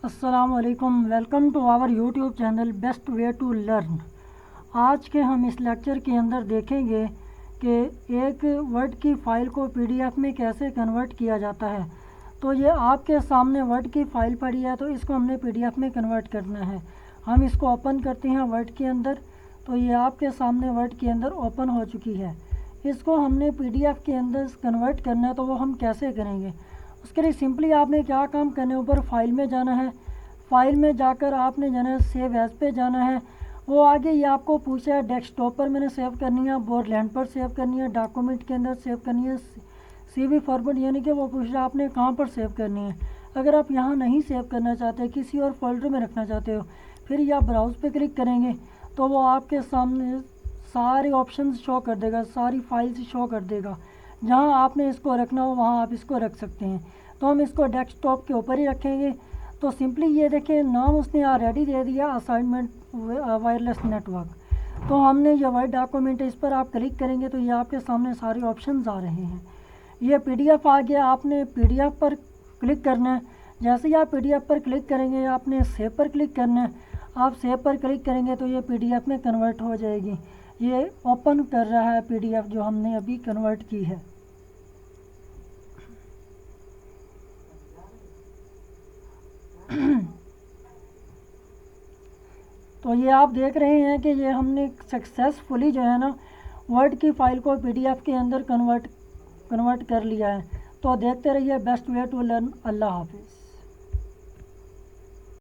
अस्सलामुअलैकुम, welcome to our YouTube channel best way to learn. आज के हम इस लेक्चर के अंदर देखेंगे कि एक वर्ड की फ़ाइल को पीडीएफ में कैसे कन्वर्ट किया जाता है। तो ये आपके सामने वर्ड की फ़ाइल पड़ी है, तो इसको हमने पीडीएफ में कन्वर्ट करना है। हम इसको ओपन करते हैं वर्ड के अंदर, तो ये आपके सामने वर्ड के अंदर ओपन हो चुकी है। इसको हमने पीडीएफ के अंदर कन्वर्ट करना है, तो वो हम कैसे करेंगे। उसके लिए सिंपली आपने क्या काम करने, ऊपर फाइल में जाना है। फाइल में जाकर आपने जाना है सेव एज़ पे जाना है। वो आगे ये आपको पूछा है डेस्कटॉप पर मैंने सेव करनी है, बोर्डलैंड पर सेव करनी है, डॉक्यूमेंट के अंदर सेव करनी है, सीवी फॉर्मेट, यानी कि वो पूछ रहा है आपने कहाँ पर सेव करनी है। अगर आप यहाँ नहीं सेव करना चाहते, किसी और फोल्डर में रखना चाहते हो, फिर या ब्राउज़ पे क्लिक करेंगे तो वो आपके सामने सारे ऑप्शंस शो कर देगा, सारी फाइल्स शो कर देगा। जहाँ आपने इसको रखना हो वहाँ आप इसको रख सकते हैं। तो हम इसको डेस्कटॉप के ऊपर ही रखेंगे। तो सिंपली ये देखें, नाम उसने ऑलरेडी दे दिया असाइनमेंट वायरलेस नेटवर्क। तो हमने ये वर्ड डॉक्यूमेंट, इस पर आप क्लिक करेंगे तो ये आपके सामने सारे ऑप्शंस आ रहे हैं। ये पीडीएफ आ गया, आपने पीडीएफ पर क्लिक करना है। जैसे ही आप पीडीएफ पर क्लिक करेंगे आपने सेव पर क्लिक करना है। आप सेव पर क्लिक करेंगे तो ये पीडीएफ में कन्वर्ट हो जाएगी। ये ओपन कर रहा है पीडीएफ जो हमने अभी कन्वर्ट की है। तो ये आप देख रहे हैं कि ये हमने सक्सेसफुली जो है ना वर्ड की फ़ाइल को पीडीएफ के अंदर कन्वर्ट कर लिया है। तो देखते रहिए बेस्ट वे टू लर्न। अल्लाह हाफिज़।